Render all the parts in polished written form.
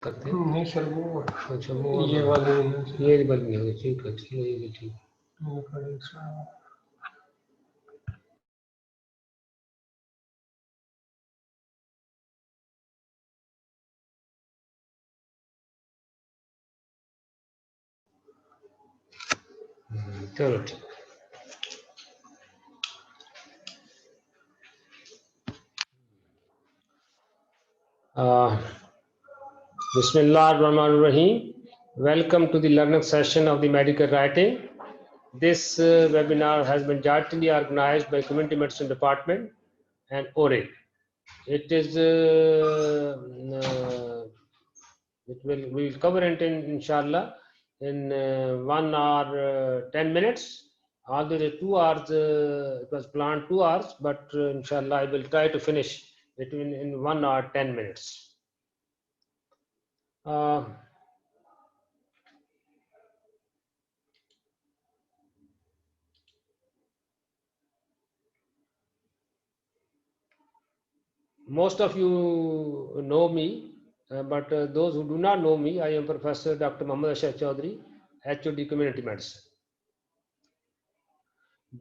करते हैं। नहीं सर वो अच्छा वो ये वाली नहीं है। ये बंद नहीं होगी, ठीक है, चलो ये भी ठीक। ये करें सर। चलो ठीक। Bismillahirrahmanirrahim. Welcome to the learning session of the medical writing. This webinar has been jointly organized by Community Medicine Department and ORIC. It is we will cover it inshallah in 1 hour 10 minutes. Although the 2 hours, it was planned 2 hours, but inshallah I will try to finish it in 1 hour 10 minutes. Most of you know me, but those who do not know me, I am Professor Dr. Muhammad Ashar Chaudhary, HOD Community Medicine.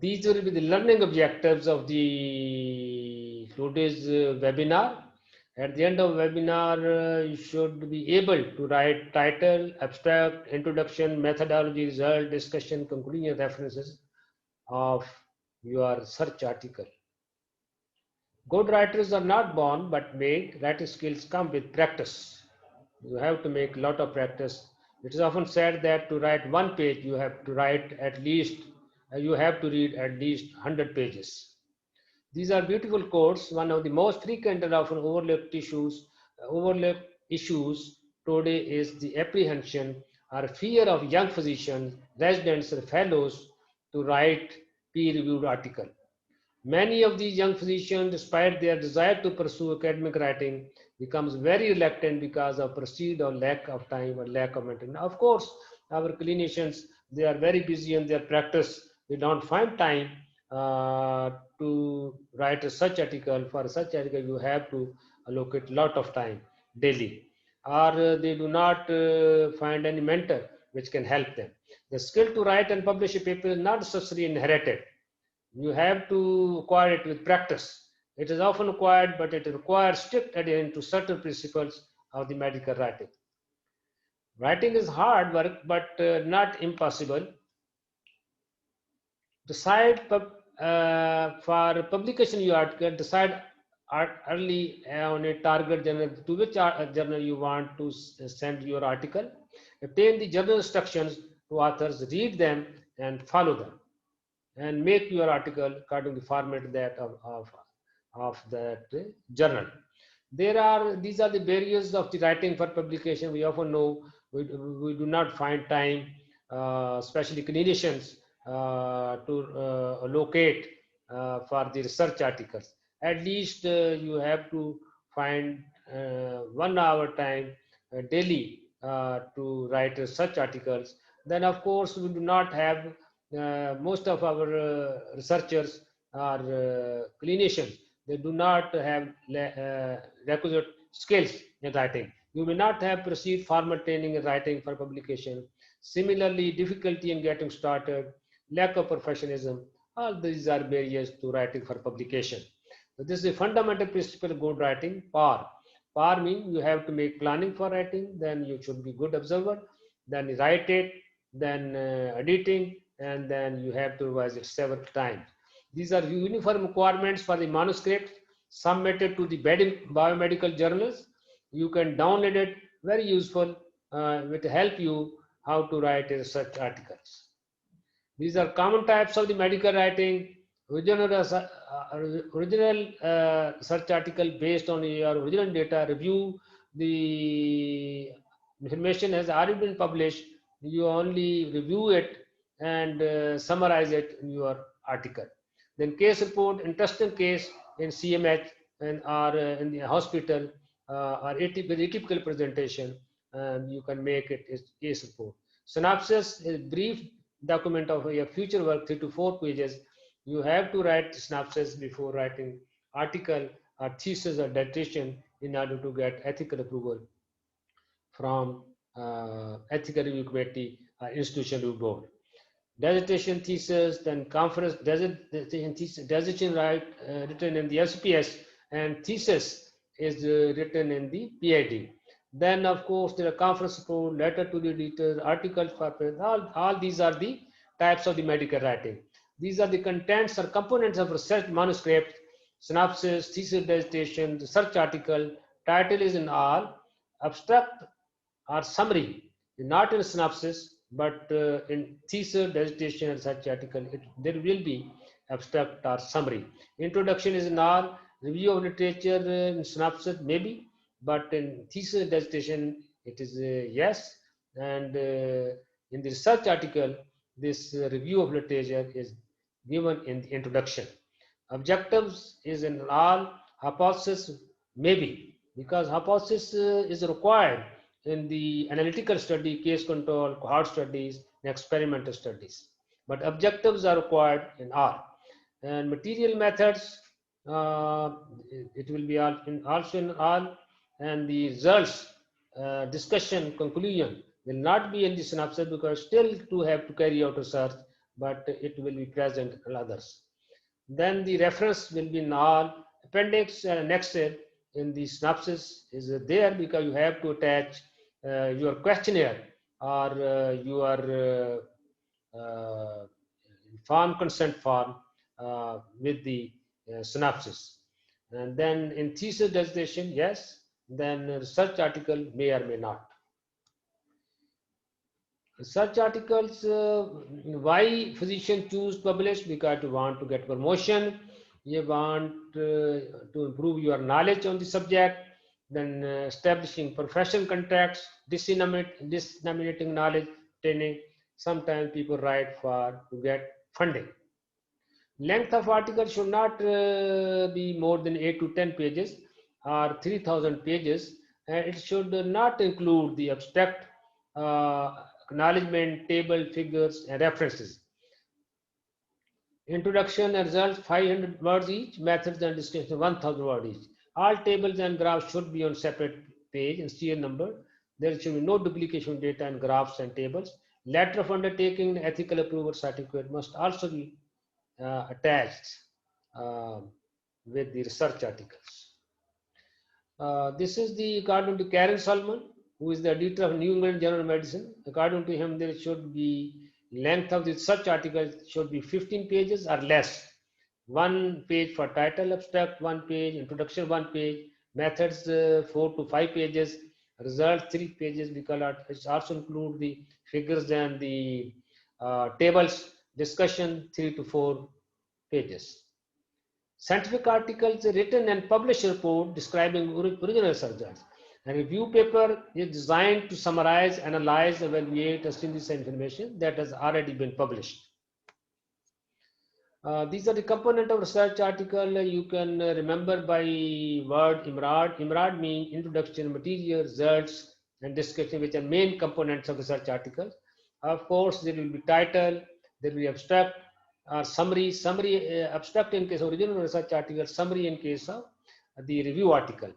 These will be the learning objectives of the today's webinar. At the end of the webinar, you should be able to write title, abstract, introduction, methodology, result, discussion, conclusion, references of your search article. Good writers are not born but made. Writing skills come with practice. You have to make a lot of practice. It is often said that to write one page, you have to write at least, you have to read at least 100 pages. These are beautiful quotes. One of the most frequent and often overlooked issues today is the apprehension or fear of young physicians, residents, or fellows to write peer-reviewed article. Many of these young physicians, despite their desire to pursue academic writing, becomes very reluctant because of perceived or lack of time or lack of maintenance. Of course, our clinicians, they are very busy in their practice. They don't find time to write a such article. For such article, you have to allocate a lot of time daily. Or they do not find any mentor which can help them. The skill to write and publish a paper is not necessarily inherited. You have to acquire it with practice. It is often acquired, but it requires strict adherence to certain principles of the medical writing. Writing is hard work, but not impossible. Decide for publication your article, decide early on a target journal to which journal you want to send your article. Obtain the journal instructions to authors, read them and follow them, and make your article according to the format that of that journal. These are the barriers of the writing for publication. We often know we do not find time, especially clinicians, to locate for the research articles. At least you have to find 1 hour time daily to write such articles. Then of course we do not have most of our researchers or clinicians, they do not have requisite skills in writing. You may not have received formal training in writing for publication. Similarly, difficulty in getting started, lack of professionalism, all these are barriers to writing for publication. So this is a fundamental principle of good writing, PAR. PAR means you have to make planning for writing, then you should be good observer, then write it, then editing, and then you have to revise it several times. These are uniform requirements for the manuscript submitted to the biomedical journals. You can download it, very useful. It will help you how to write research articles. These are common types of the medical writing. Original search article based on your original data. Review the information has already been published. You only review it and summarize it in your article. Then case report, interesting case in CMH and or in the hospital or with atypical presentation, and you can make it as case report. Synopsis is brief document of your future work, 3 to 4 pages. You have to write synopsis before writing article or thesis or dissertation in order to get ethical approval from ethical review committee or institution review board. Dissertation thesis, then conference dissertation thesis, dissertation written in the LCPS, and thesis is written in the PhD. Then, of course, there are conference report, letter to the editor, articles for press. All these are the types of the medical writing. These are the contents or components of research manuscript, synopsis, thesis dissertation, research article. Title is in all, abstract or summary, not in synopsis, but in thesis, dissertation, and such article, there will be abstract or summary. Introduction is in all, review of literature in synopsis, maybe, but in thesis, dissertation, it is yes. And in the research article, this review of literature is given in the introduction. Objectives is in all, hypothesis, maybe, because hypothesis is required in the analytical study, case control, cohort studies, and experimental studies. But objectives are required in R. And material methods, it will be also in R. And the results, discussion, conclusion will not be in the synopsis because still to have to carry out research, but it will be present in others. Then the reference will be in all. Appendix and annexure in the synopsis is there because you have to attach your questionnaire or your form, consent form with the synopsis. And then in thesis dissertation, yes. Then research article may or may not. Research articles, why physician choose publish? Because you want to get promotion, you want to improve your knowledge on the subject, then establishing professional contracts, disseminating knowledge, training. Sometimes people write for to get funding. Length of article should not be more than 8 to 10 pages or 3000 pages. It should not include the abstract, acknowledgement, table, figures, and references. Introduction and results 500 words each, methods and description 1000 words each. All tables and graphs should be on separate page and serial number. There should be no duplication of data and graphs and tables. Letter of undertaking, ethical approval certificate must also be attached with the research articles. This is the according to Karen Solomon, who is the editor of New England Journal of Medicine. According to him, there should be length of the research article should be 15 pages or less. 1 page for title, abstract 1 page, introduction 1 page, methods 4 to 5 pages, results 3 pages, because it also include the figures and the tables, discussion 3 to 4 pages. Scientific articles written and published report describing original results. A review paper is designed to summarize, analyze, evaluate, and synthesize information that has already been published. These are the component of research article. You can remember by word IMRAD. IMRAD means introduction, material, results, and discussion, which are main components of research articles. Of course, there will be title, there will be abstract or summary. Abstract in case of original research article, summary in case of the review article.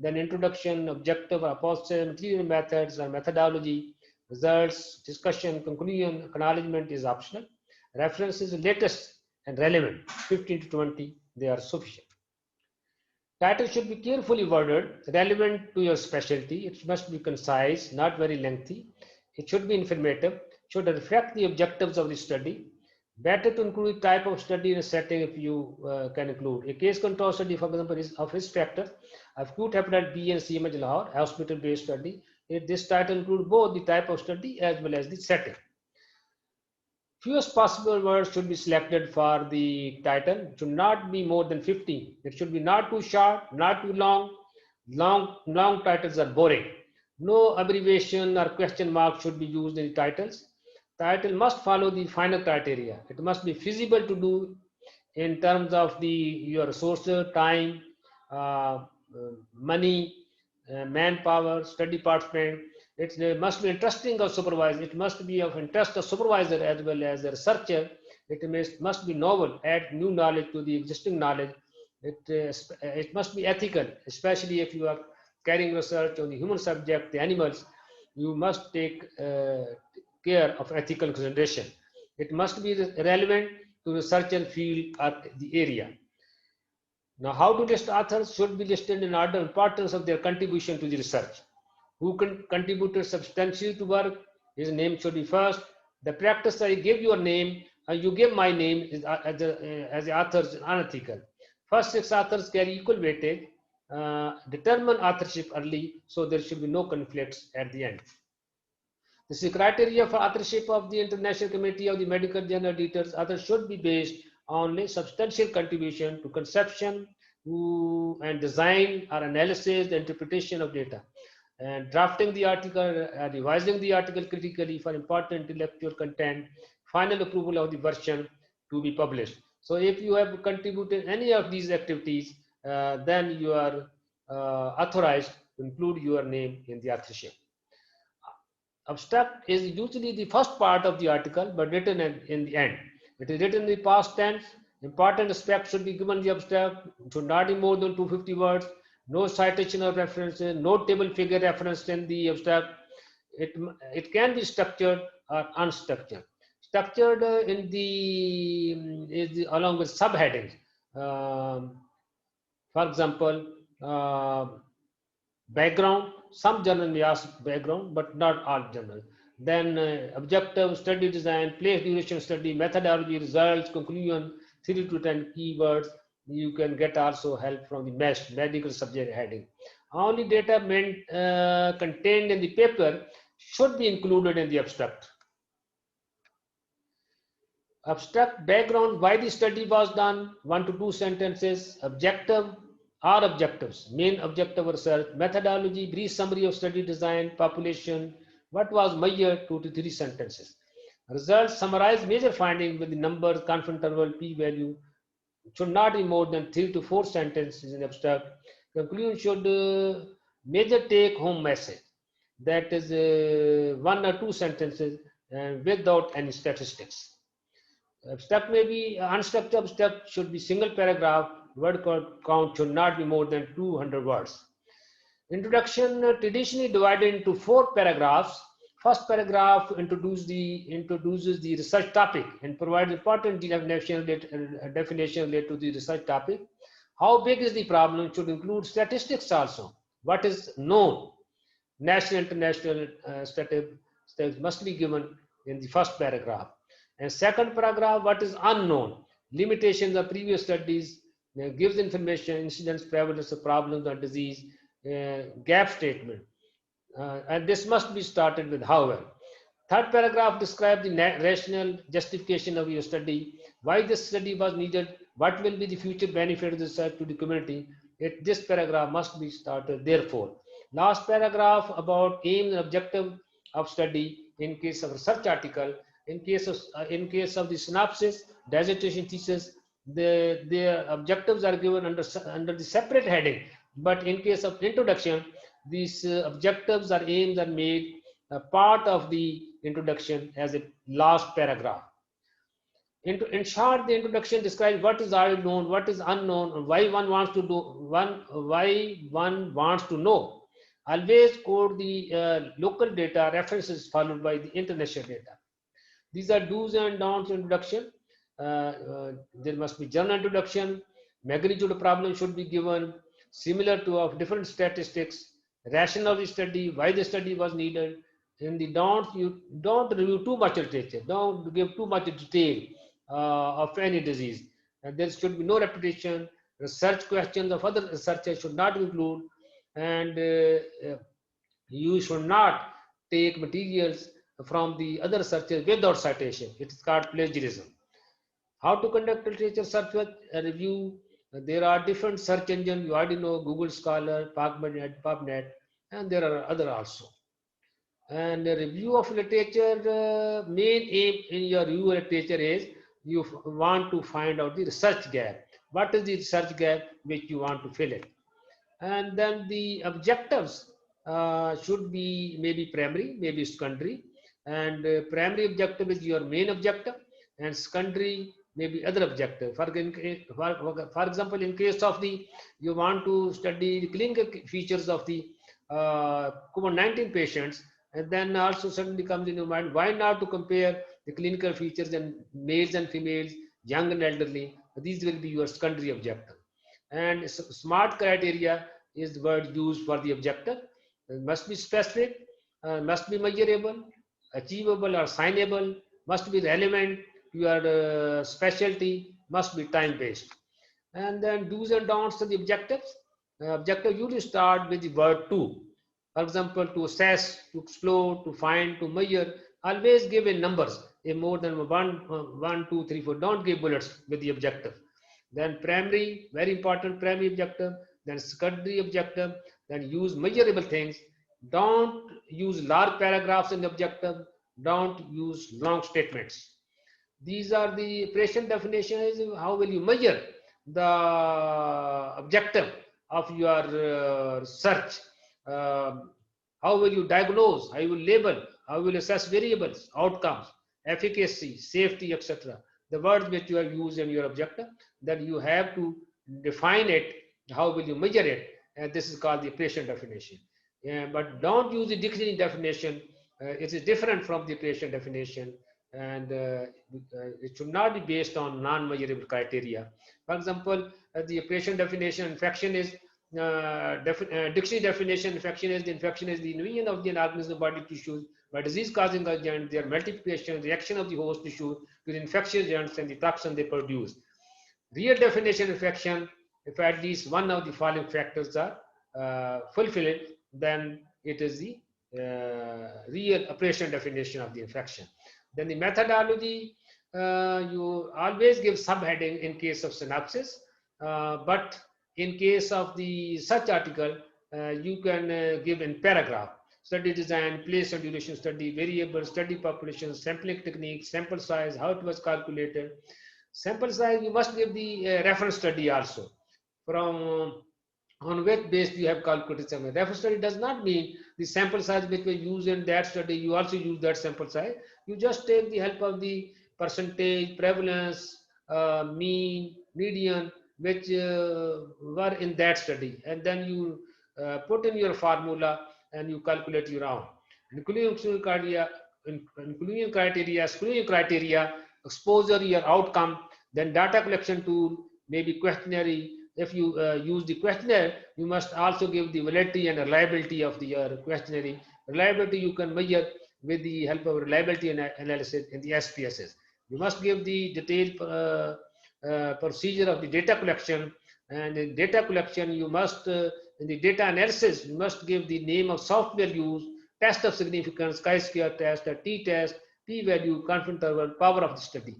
Then introduction, objective, hypothesis, material, methods or methodology, results, discussion, conclusion, acknowledgement is optional. References latest and relevant, 15 to 20, they are sufficient. Title should be carefully worded, relevant to your specialty. It must be concise, not very lengthy. It should be informative, should reflect the objectives of the study. Better to include type of study in a setting if you can include. A case control study, for example, is of risk factor, acute hepatitis B and CMH Lahore, hospital-based study. This title includes both the type of study as well as the setting. Fewest possible words should be selected for the title. It should not be more than 50. It should be not too short, not too long. Long titles are boring. No abbreviation or question mark should be used in the titles. Title must follow the final criteria. It must be feasible to do in terms of your resources, time, money, manpower, study participant. It must be interesting of supervisor. It must be of interest of supervisor as well as the researcher. It must be novel, add new knowledge to the existing knowledge. It must be ethical, especially if you are carrying research on the human subject, the animals. you must take care of ethical consideration. It must be relevant to research and field or the area. Now, how to list authors should be listed in order of importance of their contribution to the research. Who contributed substantially to work, his name should be first. The practice I give your name and you give my name is, as the authors is unethical. First 6 authors carry equal weightage. Determine authorship early so there should be no conflicts at the end. This is criteria for authorship of the International Committee of the Medical Journal Editors. Authors should be based on a substantial contribution to conception and design or analysis, the interpretation of data, and drafting the article, revising the article critically for important intellectual content, final approval of the version to be published. So if you have contributed any of these activities, then you are authorized to include your name in the authorship. Abstract is usually the first part of the article, but written in the end. It is written in the past tense. Important aspects should be given in the abstract. It should not be more than 250 words. No citation or references. No table figure referenced in the abstract. It can be structured or unstructured. Structured along with subheadings. For example, background. Some journal may ask background, but not all journals. Then objective, study design, place duration study, methodology, results, conclusion, 3 to 10 keywords. You can get also help from the MEST, medical subject heading. Only data contained in the paper should be included in the abstract. Abstract background, why the study was done, 1 to 2 sentences. Objective or objectives, main objective of research, methodology, brief summary of study design, population, what was measured, 2 to 3 sentences. Results, summarize major findings with the numbers, confidence interval, p-value, should not be more than 3 to 4 sentences in abstract. Conclusion should major take home message, that is 1 or 2 sentences and without any statistics. Abstract may be unstructured. Abstract should be single paragraph. Word count should not be more than 200 words. Introduction traditionally divided into 4 paragraphs. First paragraph introduces the research topic and provides important definition related to the research topic. How big is the problem should include statistics also. What is known, national, international statistics must be given in the first paragraph. And second paragraph, what is unknown, limitations of previous studies, gives information, incidence, prevalence of problems or disease, gap statement. And this must be started with however. Third paragraph describes the rational justification of your study, why this study was needed, what will be the future benefit of the research to the community. This paragraph must be started therefore. Last paragraph about aim and objective of study in case of research article. In case of the synopsis, dissertation thesis, the objectives are given under the separate heading. But in case of introduction, these objectives or aims are made a part of the introduction as a last paragraph. In short, the introduction describes what is already known, what is unknown, and why one wants to know. Always quote the local data references followed by the international data. These are do's and don'ts introduction. There must be journal introduction. Magnitude of problem should be given, similar to of different statistics, rationale of the study, why the study was needed. In the don'ts, you don't review too much literature, don't give too much detail of any disease. And there should be no repetition. Research questions of other researchers should not include, and you should not take materials from the other researchers without citation. It is called plagiarism. How to conduct literature search review? There are different search engines. You already know Google Scholar, PubMed, and there are other also. And the review of literature, main aim in your review of literature is you want to find out the research gap. What is the research gap which you want to fill it? And then the objectives should be maybe primary, maybe secondary. And primary objective is your main objective, and secondary maybe other objective. For example, in case of you want to study the clinical features of the COVID-19 patients, And then also suddenly comes in your mind, why not to compare the clinical features in males and females, young and elderly? These will be your secondary objective. And smart criteria is the word used for the objective. It must be specific, must be measurable, achievable or signable, must be relevant to your specialty, must be time based. And then do's and don'ts of the objectives. Objective usually start with the word to. For example, to assess, to explore, to find, to measure. Always give in numbers. A more than one, 2, 3, 4. Don't give bullets with the objective. Then primary, very important primary objective. Then secondary objective. Then use measurable things. Don't use large paragraphs in the objective. Don't use long statements. These are the operation definitions. How will you measure the objective of your search? How will you diagnose? How you will label? How you will assess variables, outcomes, efficacy, safety, etc. The words which you have used in your objective, that you have to define it. How will you measure it? And this is called the operation definition. But don't use the dictionary definition. It is different from the operation definition, and it should not be based on non-measurable criteria. For example, the operation definition, infection is dictionary definition, infection is the invasion of the organism body tissues by disease-causing agent, their multiplication, reaction of the host tissue to the infectious agents and the toxin they produce. Real definition infection, if at least one of the following factors are fulfilled, then it is the real operation definition of the infection. Then the methodology, you always give subheading in case of synopsis, but in case of the such article, you can give in paragraph. Study design, place and duration study, variable, study population, sampling technique, sample size, how it was calculated. Sample size, you must give the reference study also, from on which base you have calculated sample. Reference study does not mean the sample size which was used in that study, you also use that sample size. You just take the help of the percentage, prevalence, mean, median, which were in that study, and then you put in your formula and you calculate your own. Inclusion criteria, exposure, your outcome, then data collection tool, maybe questionnaire. If you use the questionnaire, you must also give the validity and reliability of the questionnaire. Reliability you can measure with the help of reliability analysis in the SPSS. You must give the detailed procedure of the data collection, and in data collection you must, in the data analysis, you must give the name of software used, test of significance, chi-square test, a t-test, p-value, confidence interval, power of the study,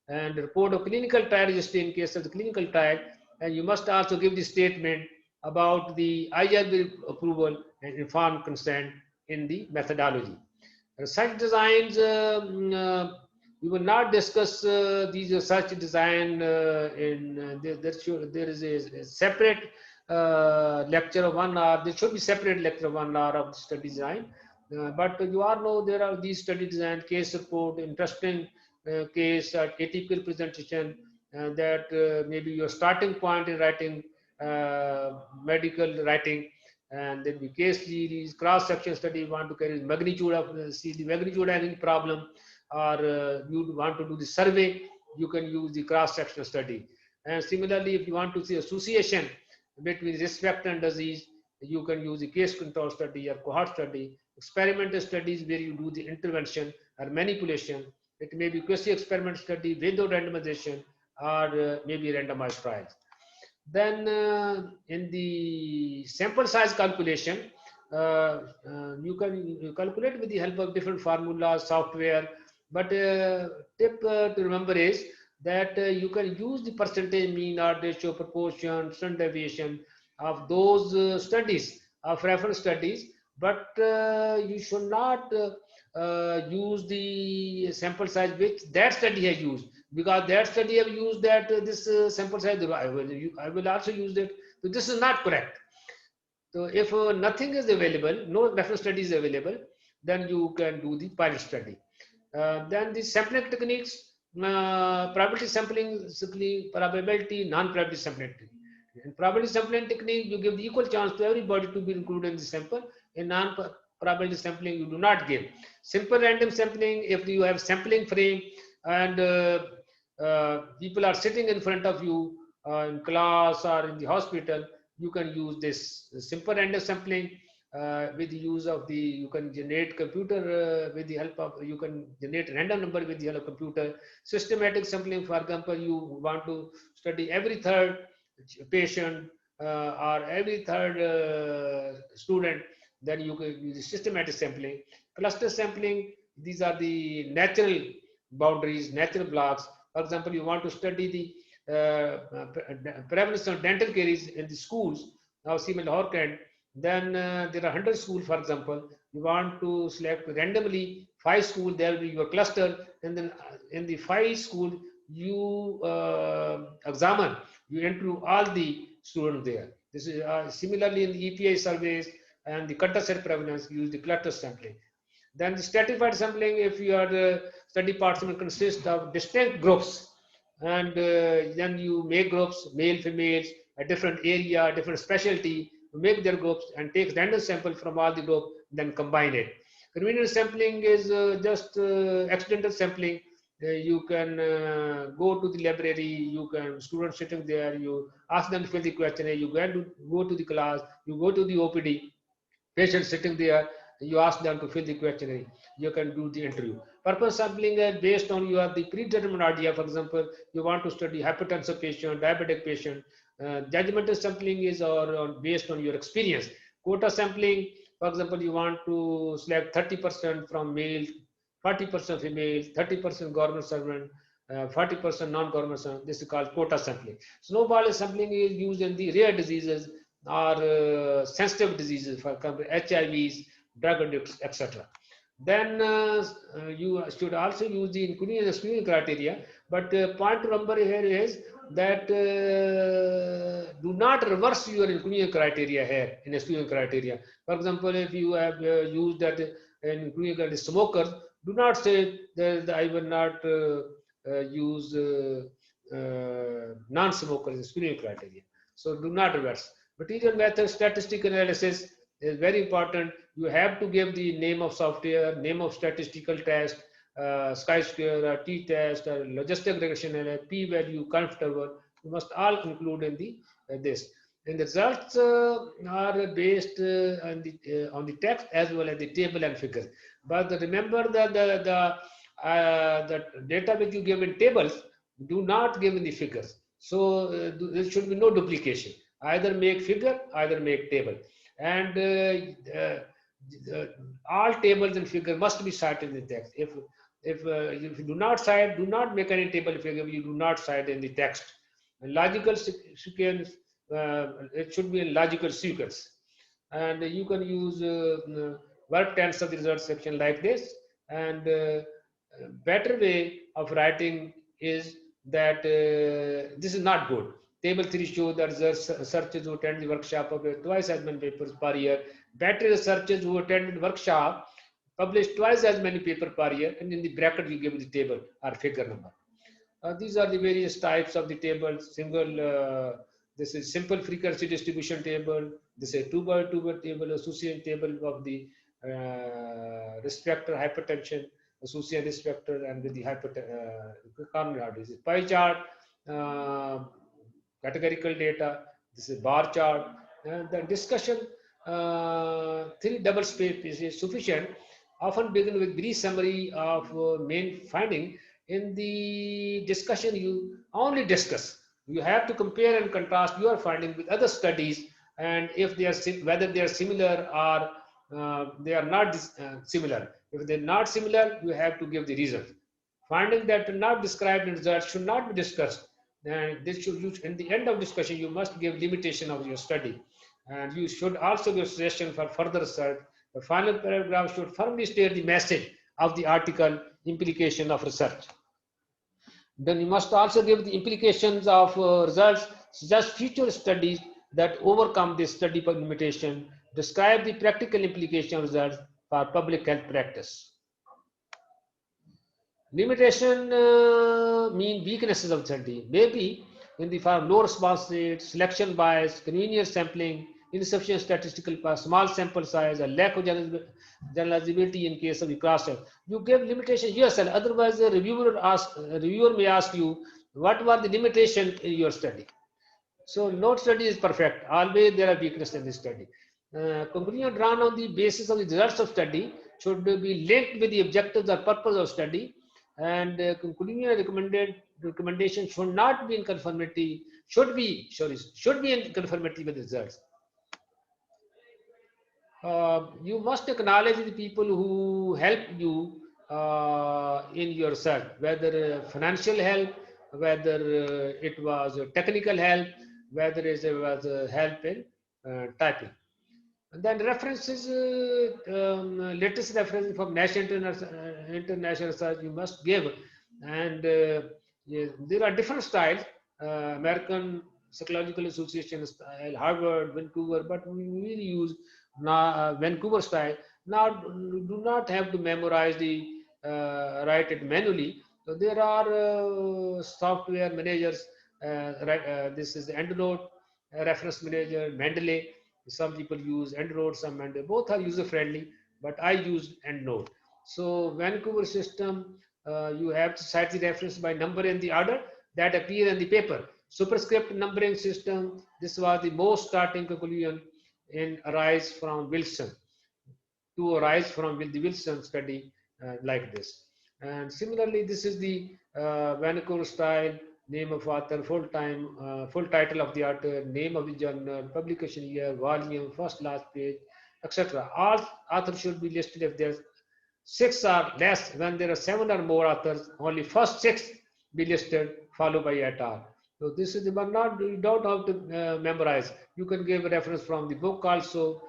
and report of clinical trial registry in case of the clinical trial. And you must also give the statement about the IRB approval and informed consent in the methodology. Research designs, we will not discuss these research design there is a separate lecture of 1 hour. There should be separate lecture of 1 hour of study design. But you all know there are these study design, case report, interesting case, atypical presentation, that maybe your starting point in writing medical writing, and then the case series, cross-section study, you want to carry magnitude of, see the magnitude of any problem, or you want to do the survey, you can use the cross-sectional study. And similarly, if you want to see association between risk factor and disease, you can use the case control study or cohort study. Experimental studies where you do the intervention or manipulation. It may be quasi-experiment study without randomization, or maybe randomized trials. Then in the sample size calculation, you can calculate with the help of different formulas, software. But tip to remember is that you can use the percentage, mean, odds ratio, proportion, standard deviation of those studies, of reference studies. But you should not use the sample size which that study has used, because that study have used that this sample size. I will also use that. So this is not correct. So if nothing is available, no reference study is available, then you can do the pilot study. Then the sampling techniques, probability sampling, probability, non-probability sampling technique. In probability sampling technique, you give the equal chance to everybody to be included in the sample. In probability sampling you do not give. Simple random sampling, if you have sampling frame and people are sitting in front of you in class or in the hospital, you can use this simple random sampling with the use of the, you can generate computer with the help of, you can generate random number with the help of computer. Systematic sampling, for example, you want to study every third patient or every third student, then you can use systematic sampling. Cluster sampling, these are the natural boundaries, natural blocks. For example, you want to study the prevalence of dental caries in the schools, now Siemens Horkand, then there are 100 schools, for example. You want to select randomly 5 schools, there will be your cluster, and then in the 5 schools, you examine, you interview all the students there. This is similarly in the EPI surveys and the cutter set prevalence, use the cluster sampling. Then the stratified sampling, if your study participant consists of distinct groups, and then you make groups, male, females, a different area, different specialty, you make their groups and take random sample from all the group, then combine it. Convenience sampling is just accidental sampling. You can go to the library, you can, students sitting there, you ask them to fill the questionnaire, you go to the class, you go to the OPD, patient sitting there, you ask them to fill the questionnaire, you can do the interview. Purpose sampling is based on your the predetermined idea. For example, you want to study hypertensive patient, diabetic patient. Judgmental sampling is based on your experience. Quota sampling, for example, you want to select 30% from male, 40% female, 30% government servant, 40% non-government servant. This is called quota sampling. Snowball sampling is used in the rare diseases or sensitive diseases, for example, HIVs, drug addicts, etc. Then you should also use the inclusion and screening criteria. But point to remember here is that do not reverse your inclusion criteria here in a screening criteria. For example, if you have used that in inclusion criteria smokers, do not say that I will not use non-smokers in screening criteria. So do not reverse. Material method statistical analysis is very important. You have to give the name of software, name of statistical test, chi-square, or t-test, or logistic regression, p-value, comfortable. You must all include in the this. And the results are based on the text as well as the table and figures. But remember that the data which you give in tables, do not give in the figures. So there should be no duplication. Either make figure, either make table. And all tables and figure must be cited in the text. If you do not cite, do not make any table figure, you do not cite in the text. And logical sequence, it should be a logical sequence. And you can use verb tense of the result section like this. And better way of writing is that this is not good. Table 3 shows that researchers who attend the workshop publish twice as many papers per year. Better researchers who attend the workshop publish twice as many papers per year, and in the bracket you give the table or figure number. These are the various types of the table. Single, this is simple frequency distribution table. This is 2 by 2 table, association table of the risk factor, hypertension, association risk factor, and with the coronary. This is pie chart. Categorical data, this is bar chart, and the discussion, 3 double space is sufficient. Often begin with brief summary of main finding. In the discussion, you only discuss. You have to compare and contrast your finding with other studies, and if they are whether they are similar or they are not similar. If they are not similar, you have to give the reason. Finding that are not described in results should not be discussed. And this should use in the end of discussion, you must give limitation of your study, and you should also give suggestion for further research. The final paragraph should firmly state the message of the article, implication of research. Then you must also give the implications of results, suggest future studies that overcome this study limitation, describe the practical implication of results for public health practice. Limitation mean weaknesses of study. Maybe in the form low response rate, selection bias, convenience sampling, insufficient statistical power, small sample size, a lack of generalizability in case of the cross check. You give limitation yourself. Otherwise, the reviewer may ask you, what were the limitation in your study? So no study is perfect. Always there are weaknesses in the study. Conclusion drawn on the basis of the results of study should be linked with the objectives or purpose of study, and conclusion recommendation should not be in conformity. Should be in conformity with results. You must acknowledge the people who help you in your search, whether financial help, whether it was technical help, whether it was help in typing. And then references, latest references from national international research you must give. And yeah, there are different styles, American Psychological Association style, Harvard, Vancouver, but we really use Vancouver style. Now, do not have to memorize the write it manually. So there are software managers. This is EndNote, reference manager, Mendeley. Some people use EndNote, some Mendeley. Both are user friendly, but I use EndNote. So Vancouver system, you have to cite the reference by number in the order that appear in the paper. Superscript numbering system. This was the most starting conclusion in arise from Wilson, to arise from the Wilson study like this. And similarly, this is the Vancouver style, name of author, full title of the author, name of the journal, publication year, volume, first, last page, etc. All authors should be listed. If there's 6 or less, when there are 7 or more authors, only first 6 be listed, followed by et al. So this is the one. Not you don't have to memorize. You can give a reference from the book also,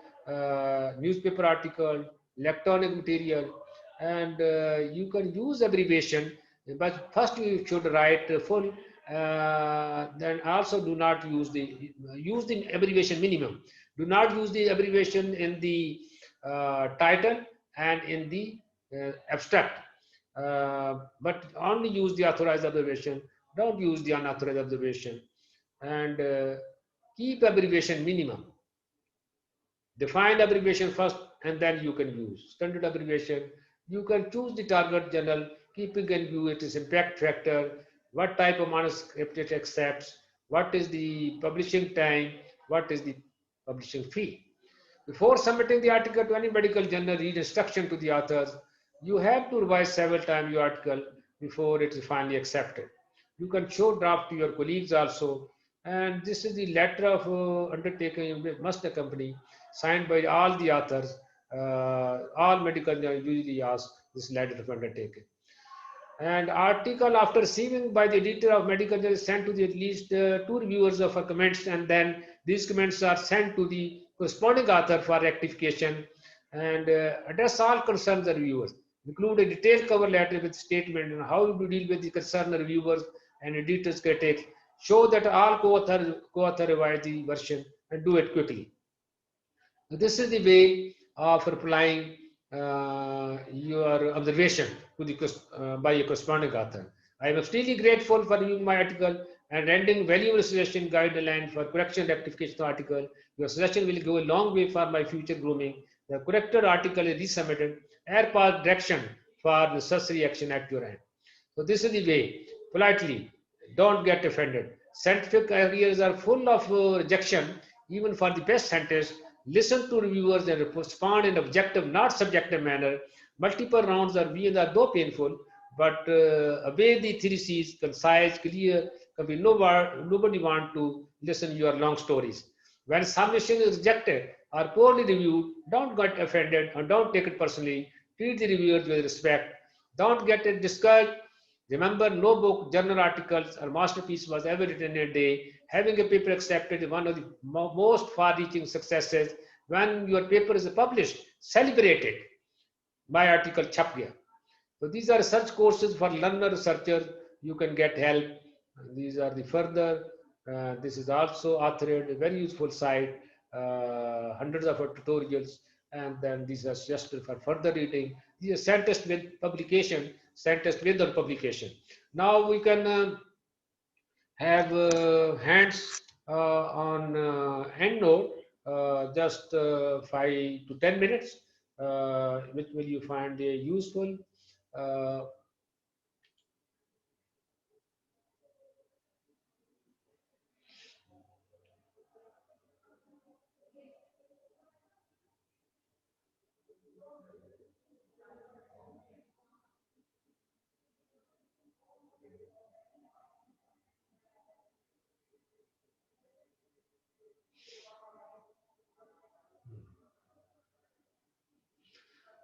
newspaper article, electronic material, and you can use abbreviation. But first you should write full. Then also do not use the abbreviation minimum. Do not use the abbreviation in the title and in the abstract, but only use the authorized abbreviation. Don't use the unauthorized abbreviation, and keep abbreviation minimum. Define abbreviation first, and then you can use standard abbreviation. You can choose the target journal, keeping in view its impact factor, what type of manuscript it accepts, what is the publishing time, what is the publishing fee. Before submitting the article to any medical journal, read instruction to the authors. You have to revise several times your article before it is finally accepted. You can show draft to your colleagues also. And this is the letter of undertaking you must accompany, signed by all the authors. All medical journals usually ask this letter of undertaking. And article after receiving by the editor of medical journal is sent to the at least 2 reviewers of her comments, and then these comments are sent to the corresponding author for rectification, and address all concerns the reviewers. Include a detailed cover letter with statement on how to deal with the concerned reviewers and editors' critics. Show that all co-author revise the version and do it quickly. So this is the way of replying your observation to the by a corresponding author. I am extremely grateful for reviewing my article and rendering valuable suggestion guideline for correction rectification article. Your suggestion will go a long way for my future grooming. The corrected article is resubmitted. Air direction for necessary action at your end. So this is the way. Politely, don't get offended. Scientific careers are full of rejection, even for the best scientists. Listen to reviewers and respond in objective, not subjective manner. Multiple rounds are though painful, but obey the theses, concise, clear. Nobody want to listen to your long stories. When submission is rejected or poorly reviewed, don't get offended and don't take it personally. Treat the reviewers with respect. Don't get discouraged. Remember, no book, journal articles, or masterpiece was ever written in a day. Having a paper accepted is one of the most far-reaching successes. When your paper is published, celebrate it. My article chap gaya. So these are research courses for learner researchers. You can get help. These are the further. This is also authored, a very useful site. Hundreds of tutorials, and then these are suggested for further reading. These are scientists with publication. Scientist with the publication. Now we can have hands on EndNote. just 5 to 10 minutes, which will you find useful. Uh,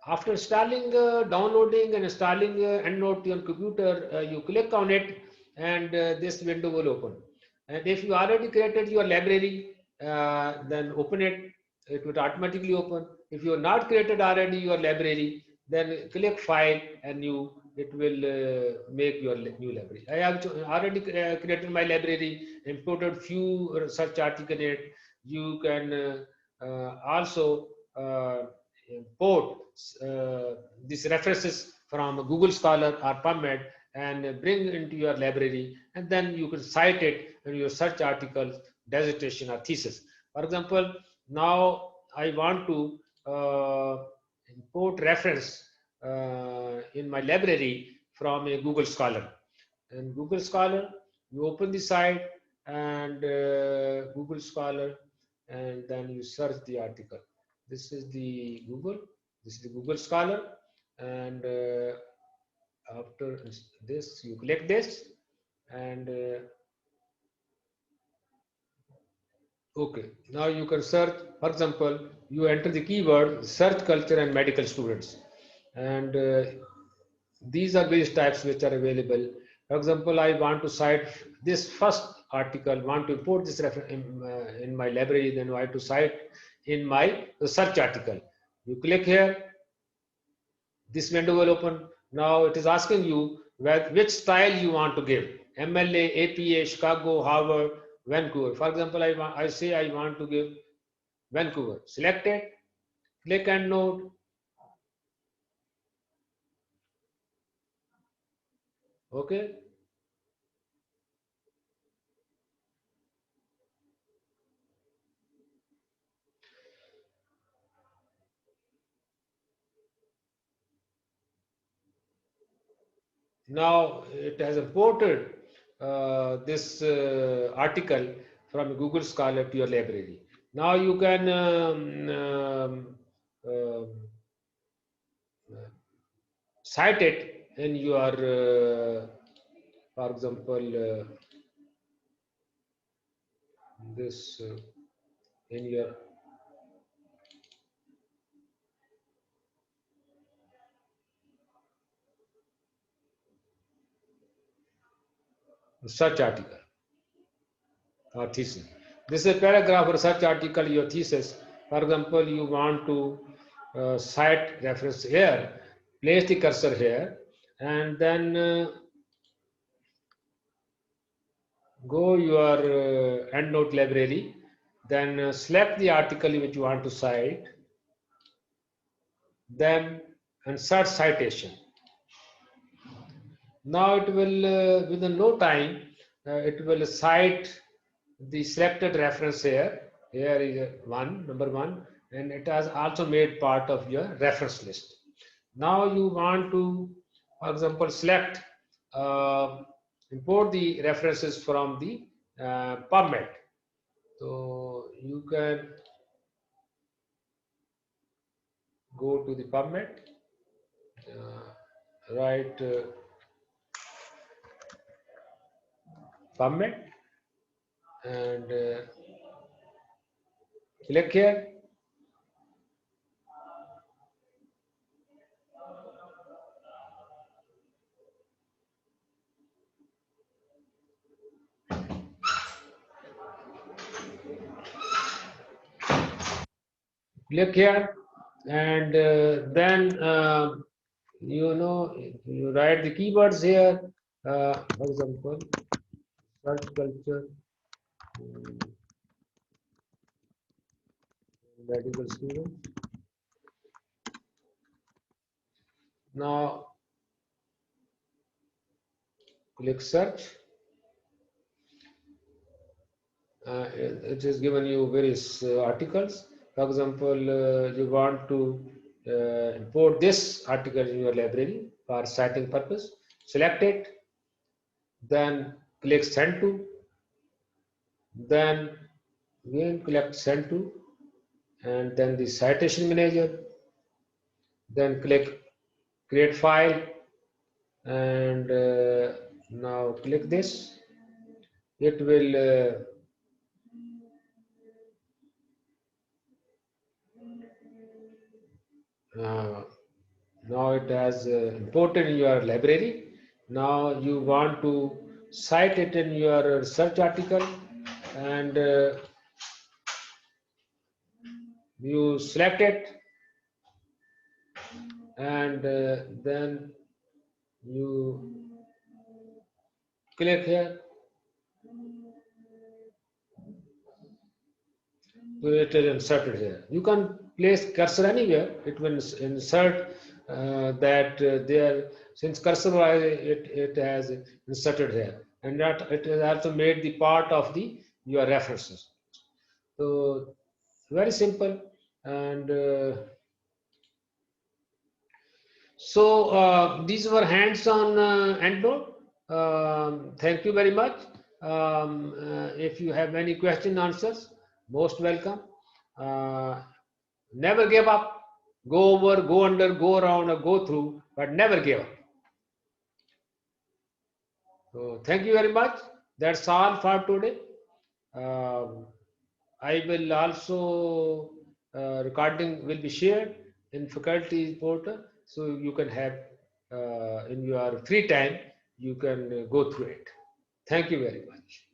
After installing, downloading and installing EndNote to your computer, you click on it and this window will open. And if you already created your library, then open it. It will automatically open. If you have not created already your library, then click File and it will make your new library. I have already created my library, imported few research articles in it. You can also import these references from Google Scholar or PubMed and bring into your library, and then you can cite it in your search articles, dissertation, or thesis. For example, now I want to import reference in my library from a Google Scholar. In Google Scholar, you open the site and Google Scholar, and then you search the article. This is the Google. This is the Google Scholar, and after this, you click this, and okay. Now you can search. For example, you enter the keyword search culture and medical students, and these are various types which are available. For example, I want to cite this first article, want to import this in my library, then I have to cite in my search article. You click here, this window will open. Now it is asking you which style you want to give. MLA, APA, Chicago, Harvard, Vancouver. For example, I say I want to give Vancouver. Select it, click EndNote. Okay. Now it has imported this article from Google Scholar to your library. Now you can um, cite it in your, for example, this in your search article or thesis. This is a paragraph research article, your thesis. For example, you want to cite reference here, place the cursor here, and then go your EndNote library, then select the article which you want to cite, then insert citation. Now it will, within no time, it will cite the selected reference here. Here is number one, and it has also made part of your reference list. Now you want to, for example, select, import the references from the PubMed. So you can go to the PubMed, write PubMed, and click here. Click here, and then you write the keywords here. For example, search culture, medical students. Now click search, it is given you various articles. For example, you want to import this article in your library for citing purpose. Select it, then click send to, then again click send to, and then the citation manager, then click create file, and now click this. It will now it has imported in your library. Now you want to cite it in your search article, and you select it, and then you click here. So it is inserted here. You can place cursor anywhere. It will insert that there, since cursor wise it has inserted here, and that it has also made the part of the your references. So very simple, and so these were hands-on EndNote. Thank you very much. If you have any question answers, most welcome. Never give up. Go over, go under, go around, or go through, but never give up. So thank you very much. That's all for today. I will also recording will be shared in faculty portal, so you can have in your free time you can go through it. Thank you very much.